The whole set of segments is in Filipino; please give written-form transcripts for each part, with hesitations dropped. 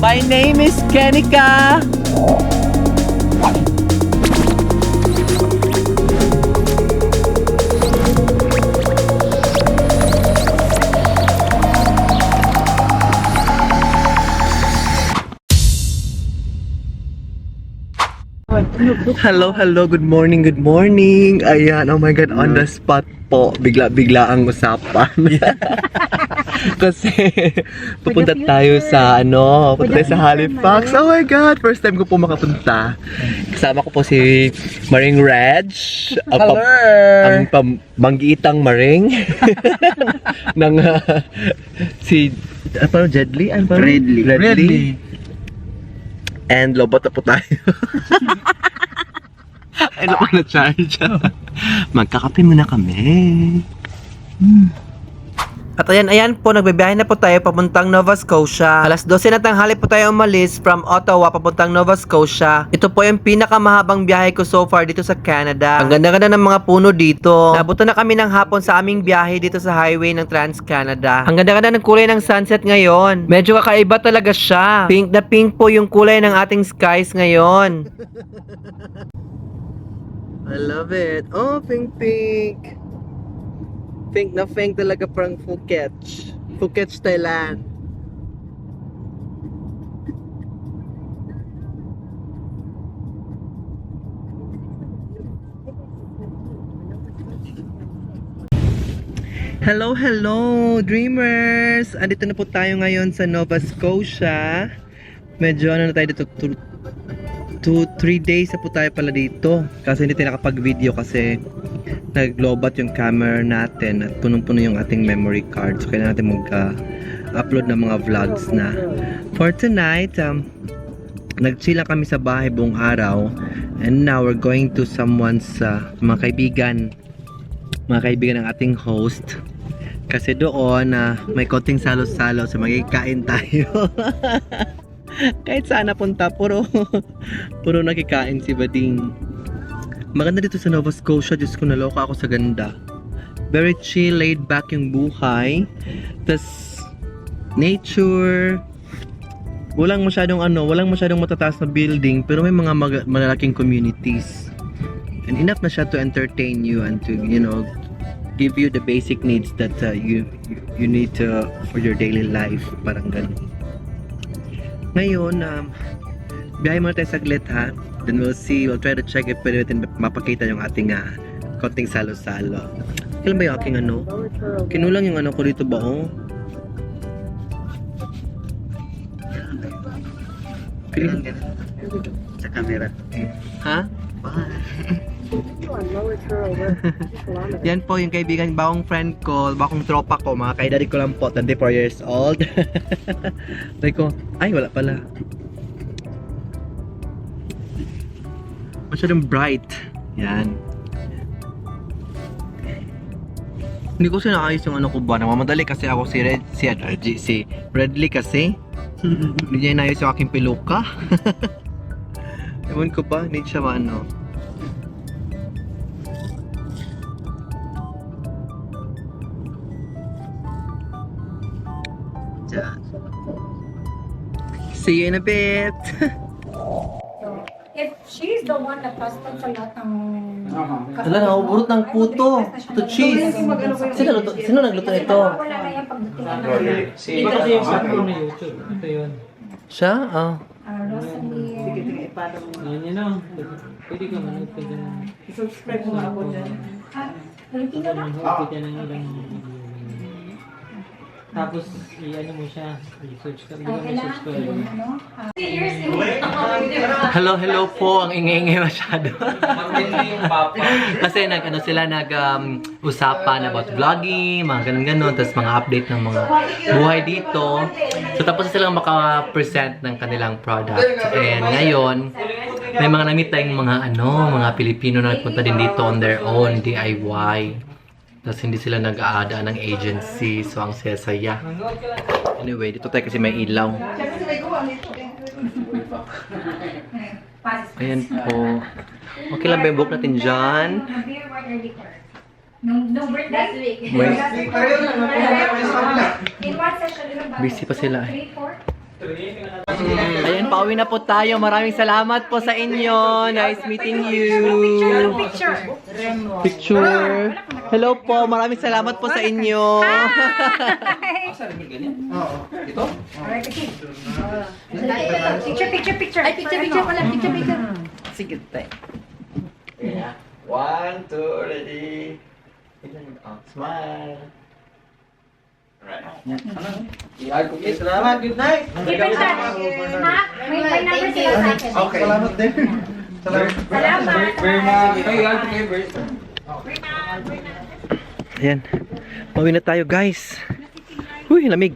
My name is Kenika. Hello, good morning. Ayan, oh my God, on the spot po. Bigla ang usapan. Kasi pupunta tayo sa Halifax. Oh my God, first time ko po makapunta. Kasama ko po si Maring Reg. Ang manggiitang Maring. ng si Jedley? Redley. And lobot na po tayo. Ay, naman na-charge. Magkakape muna kami. At ayan po, nagbibiyahe na po tayo papuntang Nova Scotia. Alas 12 na tanghali po tayo umalis from Ottawa papuntang Nova Scotia. Ito po yung pinakamahabang biyahe ko so far dito sa Canada. Ang ganda-ganda ng mga puno dito. Nabuto na kami ng hapon sa aming biyahe dito sa highway ng Trans-Canada. Ang ganda-ganda ng kulay ng sunset ngayon. Medyo kakaiba talaga siya. Pink na pink po yung kulay ng ating skies ngayon. I love it. Oh, pink. Pink na pink talaga, parang Phuket, Thailand. Hello dreamers! Andito na po tayo ngayon sa Nova Scotia. Medyo na tayo dito, 2-3 days na po tayo pala dito. Kasi hindi tayo nakapag-video kasi nag-lobat yung camera natin at punong-puno yung ating memory card. So kailangan natin mag-upload ng mga vlogs na. For tonight, nag-chill lang kami sa bahay buong araw. And now we're going to someone's mga kaibigan ng ating host. Kasi doon may konting salo-salo sa magkikain tayo. Kahit saan napunta, puro nakikain si Bading. Maganda dito sa Nova Scotia. Diyos ko, naloka ako sa ganda. Very chill, laid back yung buhay. Tas nature. Walang masyadong matataas na building, pero may mga malalaking communities. And enough na siya to entertain you and to, give you the basic needs that you need for your daily life. Parang ganun. Ngayon, biyahe muna tayo saglit, ha? Then we'll try to check if pwede natin mapakita yung ating konting salo-salo. Kailan ba yung aking kinulang yung ko dito ba, oh? Sa camera. Ha? Yan po yung kaibigan, bagong friend ko, bagong tropa ko, mga kaedad ko lang po, 24 years old. Sabi ko, ay wala pala. Masyadong bright. Yan. Hindi ko sinaayos yung ko ba. Namamadali kasi ako si Redley kasi. Hindi niya inayos yung aking piluka. Ewan ko ba, hindi siya See you in a bit. If she's the one na trusted sa lahat ng... Wala, nakuburot ng puto. Puto cheese. Sino nagluto nito? Wala na yung pagdating. Ito kasi yung platform ng YouTube. Ito yun. Siya? Ah. Rosalie. Yan lang. Pwede ka manood ka dyan. Subscribe mo nga ako dyan. Filipino na? Manood ka ng ilang video. Tapos, i-ano mo siya. I-search ka. Bigyan mo search ko yun. Hello po. Ang ingay-ingay masyado. Kasi usapan about vlogging, mga ganun-ganun, tapos mga update ng mga buhay dito. So tapos silang maka-present ng kanilang product. And ngayon, may mga namit tayong mga Pilipino na nagpunta din dito on their own, DIY. Tapos hindi sila nag-aada ng agency, so ang saya-saya. Anyway, dito tayo kasi may ilaw. Ayan po. Okay lang ba yung book natin dyan? No birthday? Busy pa sila eh. Ayan, pauwi na po tayo. Maraming salamat po sa inyo. Nice meeting you. Picture. Hello po. Maraming salamat po sa inyo. Picture. Ay, picture pala. Picture. Sige, tayo. One, two, ready. Smile. Salamat, good night. Keep in touch. Ma, may number sila sa akin. Okay. Salamat din. Salamat. Ayan. Pauwi na tayo, guys. Uy, lamig.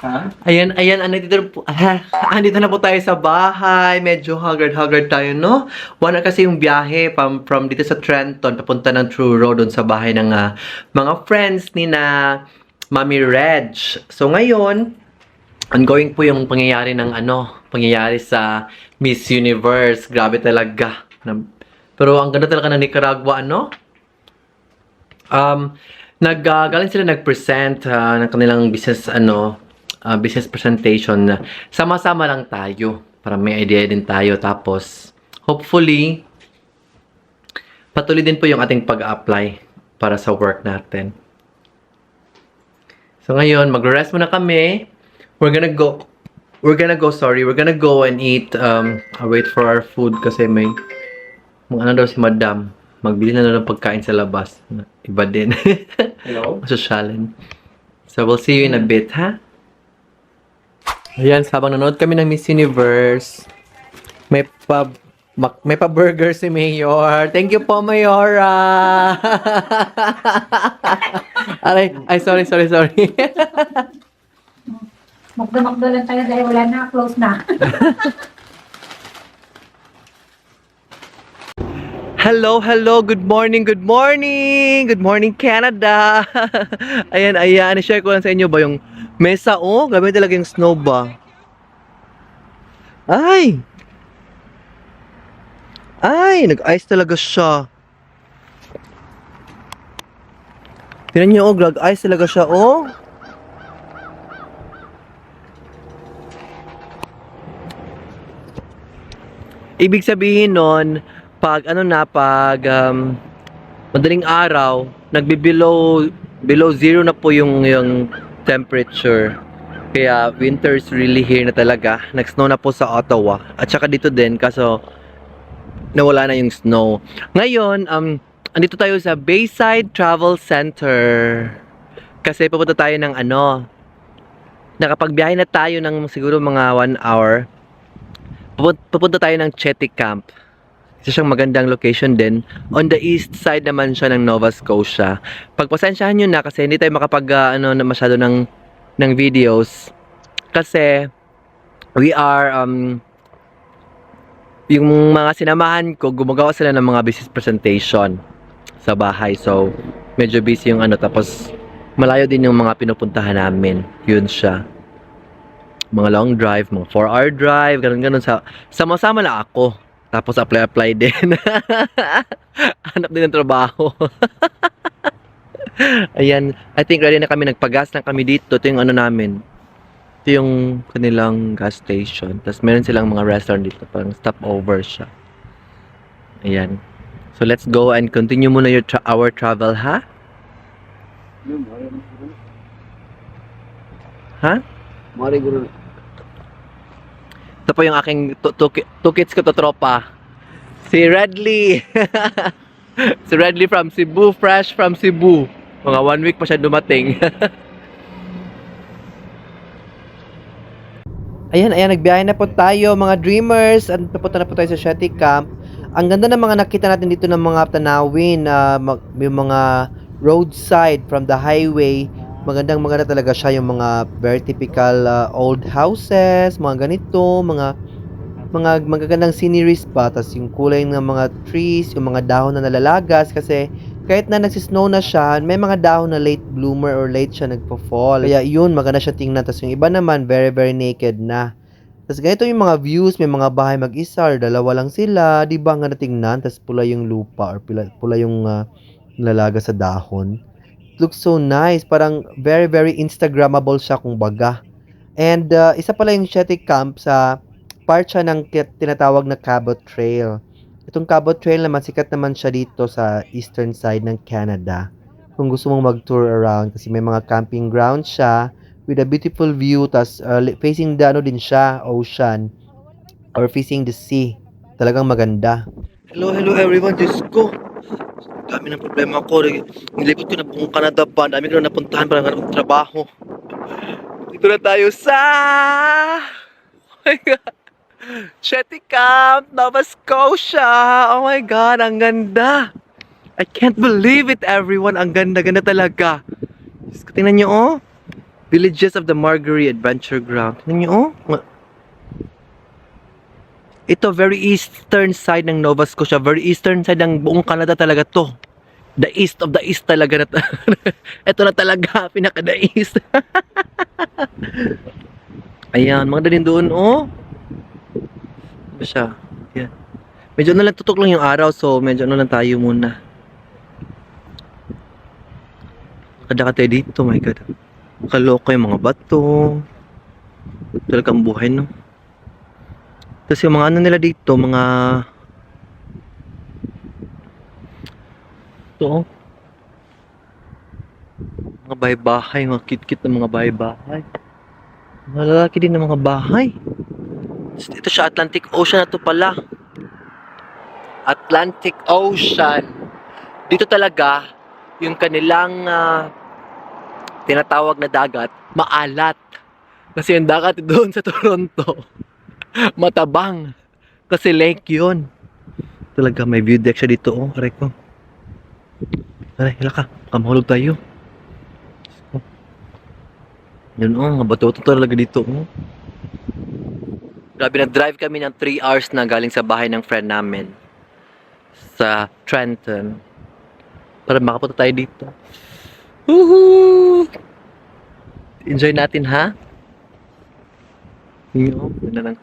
Ha? Ayan, andito na po tayo sa bahay. Medyo haggard tayo, no? One kasi yung biyahe from dito sa Trenton, papunta ng True Road doon sa bahay ng mga friends ni na Mami Reg. So ngayon, ongoing po yung pangyayari sa Miss Universe. Grabe talaga. Pero ang ganda talaga ng Nicaragua, ano? Galing sila nag-present ng kanilang business presentation. Sama-sama lang tayo para may idea din tayo. Tapos, hopefully, patuloy din po yung ating pag-apply para sa work natin. So, ngayon, mag-rest muna kami. We're gonna go and eat, wait for our food kasi may daw si Madam. Magbili na ng pagkain sa labas. Iba din. Hello? Masosyalin. So, we'll see you in a bit, ha? Ayan, habang nanonood kami ng Miss Universe, may pa-burger si Mayor. Thank you po, Mayora! Ay, sorry. Magdo lang tayo dahil wala na. Close na. Hello, good morning, Canada. Ayan, i-share ko lang sa inyo ba yung mesa, grabe talaga yung snow ba. Ay, nag-ice talaga siya. Tingnan niyo, nag-ice talaga siya, Ibig sabihin nun, pag madaling araw, below zero na po yung temperature. Kaya winter is really here na talaga. Nag-snow na po sa Ottawa. At saka dito din, kaso nawala na yung snow. Ngayon, andito tayo sa Bayside Travel Center. Kasi pupunta tayo ng nakapagbiyahe na tayo ng siguro mga 1 hour. Pupunta tayo ng Chetty Camp. Isa siyang magandang location din. On the east side naman siya ng Nova Scotia. Pagpasensyahan nyo na kasi hindi tayo makapag masyado ng videos. Kasi we are yung mga sinamahan ko, gumagawa sila ng mga business presentation sa bahay. So medyo busy yung tapos malayo din yung mga pinupuntahan namin. Yun siya. Mga long drive, mga 4-hour drive, ganun. Sama-sama na ako. Tapos apply din. Hanap din ng trabaho. Ayan, I think ready na kami, nagpagas lang kami dito. Ito yung namin. Ito yung kanilang gas station. Tapos meron silang mga restaurant dito, parang stopover siya. Ayan. So let's go and continue muna our travel, ha? Ha? Ito po yung aking two kids ko to tropa. Si Redley. Si Redley from Cebu, fresh from Cebu. Mga 1 week pa siya dumating. Ayan, nagbiyahe na po tayo mga dreamers. At papunta na po tayo sa Chetty Camp. Ang ganda ng mga nakita natin dito ng mga tanawin. Yung mga roadside from the highway. Maganda talaga siya, yung mga very typical old houses, mga ganito, mga magagandang sceneries pa, tas yung kulay ng mga trees, yung mga dahon na nalalagas kasi kahit na nagsisnow na siya, may mga dahon na late bloomer or late siya nagpo-fall. Kaya yun, maganda siya tingnan. Tas yung iba naman, very very naked na. Tas ganito yung mga views, may mga bahay mag-isa or dalawa lang sila, di ba nga natingnan, tas pula yung lupa or pula yung nalalaga sa dahon. Looks so nice. Parang very, very Instagrammable siya kung baga. And isa pala yung Shetty Camp sa part siya ng tinatawag na Cabot Trail. Itong Cabot Trail naman, sikat naman siya dito sa eastern side ng Canada. Kung gusto mong mag-tour around kasi may mga camping ground siya with a beautiful view, tas facing the ano din siya, ocean or facing the sea. Talagang maganda. Hello everyone, Diyos ko. Dami ng problema ko. Nilipot ko na buong Canada pa. Dami ko na napuntahan para trabaho. Dito na tayo sa... Oh my God. Shetty Camp, Nova Scotia. Oh my God, ang ganda. I can't believe it, everyone. Ang ganda-ganda talaga. Tingnan nyo, oh. Villages of the Margerie Adventure Ground. Tingnan nyo, oh. Ito, very eastern side ng Nova Scotia. Very eastern side ng buong Canada talaga to. The east of the east talaga. Ito na talaga, pinaka-the east. Ayan, mga dalhin doon, oh. Ano siya? Yan. Medyo na lang tutok lang yung araw, so medyo na lang tayo muna. Kada tayo dito, my God. Kaloko yung mga bato. Talagang buhay, no? Tapos yung mga ano nila dito, mga... Ito, oh. Mga bahay-bahay, mga kit-kit na mga bahay-bahay. Mga lalaki din ng mga bahay. Ito siya, Atlantic Ocean na to pala. Atlantic Ocean. Dito talaga, yung kanilang tinatawag na dagat, maalat. Kasi yung dagat doon sa Toronto, matabang. Kasi lake yun. Talaga, may view deck siya dito, oh. Aray ko. Aray, hila ka. Kamahulog tayo. Yun, oh. Mga bato-bato talaga dito, oh. Grabe, nag-drive kami ng 3 hours na galing sa bahay ng friend namin. Sa Trenton. Para makapunta tayo dito. Woohoo! Enjoy natin, ha? Yun, yun na lang.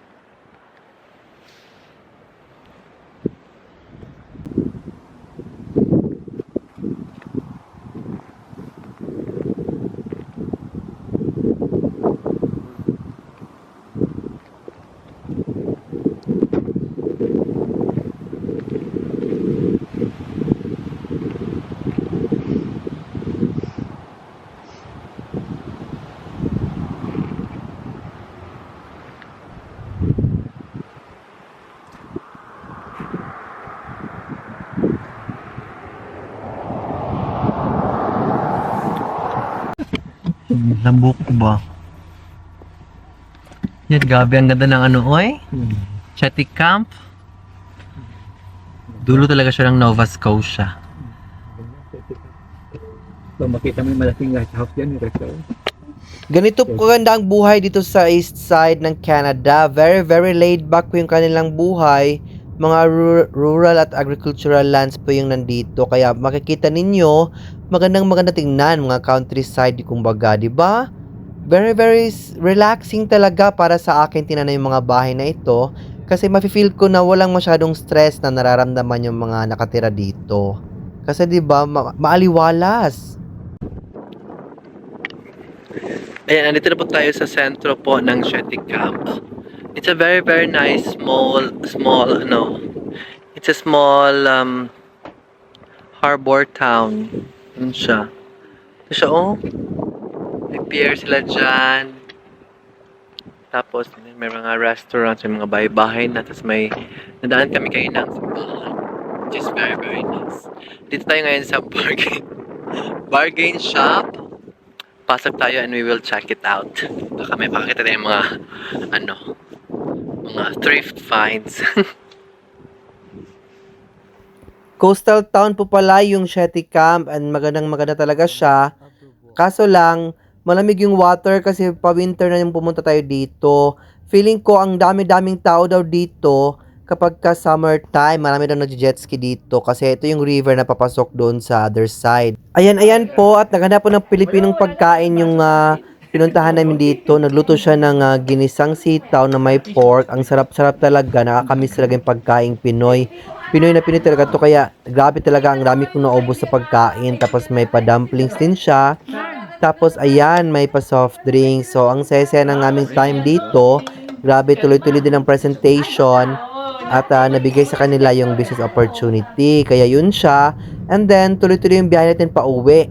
Lambok ba? Yan, gabi ang ganda ng ano, oy. Shetty Camp. Dulo talaga siya ng Nova Scotia. So, makita mo yung malaking lighthouse yan, yung Ganito kaganda ang buhay dito sa east side ng Canada. Very, very laid back po yung kanilang buhay. Mga rural at agricultural lands po yung nandito. Kaya makikita ninyo, maganda tingnan, mga countryside kumbaga, di ba? Very, very relaxing talaga para sa akin tinanay yung mga bahay na ito. Kasi mafe-feel ko na walang masyadong stress na nararamdaman yung mga nakatira dito. Kasi di ba, maaliwalas. Ayan, andito na po tayo sa sentro po ng Shetty Camp. It's a very, very nice, small, it's a small harbor town. Yun siya. Ito siya, oh. May pier sila dyan. Tapos, may mga restaurants, may mga bahay-bahay na. Tapos may, nadaan kami kayo ng simbahan. Which is very, very nice. Dito tayo ngayon sa bargain shop. Pasok tayo and we will check it out. Baka may pakakita tayong mga, mga thrift finds. Coastal town po pala yung Shetty Camp and maganda talaga siya. Kaso lang, malamig yung water kasi pa-winter na yung pumunta tayo dito. Feeling ko ang dami-daming tao daw dito kapag ka summertime. Marami daw nag-jet ski dito kasi ito yung river na papasok doon sa other side. Ayan po at naghanap po ng Pilipinong pagkain yung pinuntahan namin dito. Nagluto siya ng ginisang sitaw na may pork. Ang sarap-sarap talaga. Nakakamiss talaga yung pagkain Pinoy. Pinoy na Pinoy talaga to kaya grabe talaga ang dami kong naubos sa pagkain. Tapos may pa-dumplings din siya. Tapos, ayan, may pa soft drink. So, ang saya-saya ng aming time dito. Grabe, tuloy-tuloy din ang presentation. At nabigay sa kanila yung business opportunity. Kaya yun siya. And then, tuloy-tuloy yung biyahe natin pa uwi.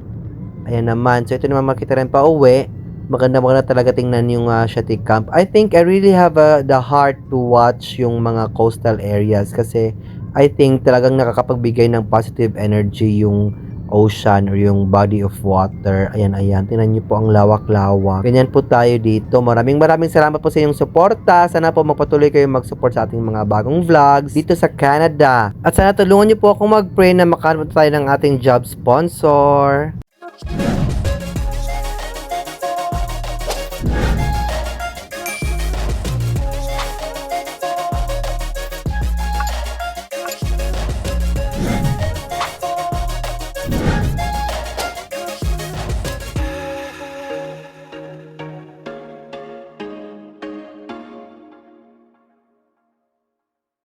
Ayan naman. So, ito naman makita rin pa uwi. Maganda talaga tingnan yung Shati Camp. I think I really have the heart to watch yung mga coastal areas kasi I think talagang nakakapagbigay ng positive energy yung ocean or yung body of water. Ayan. Tingnan nyo po ang lawak-lawak. Ganyan po tayo dito. Maraming salamat po sa inyong suporta. Sana po magpatuloy kayo mag-support sa ating mga bagong vlogs dito sa Canada. At sana tulungan nyo po akong mag-pray na makahanap tayo ng ating job sponsor.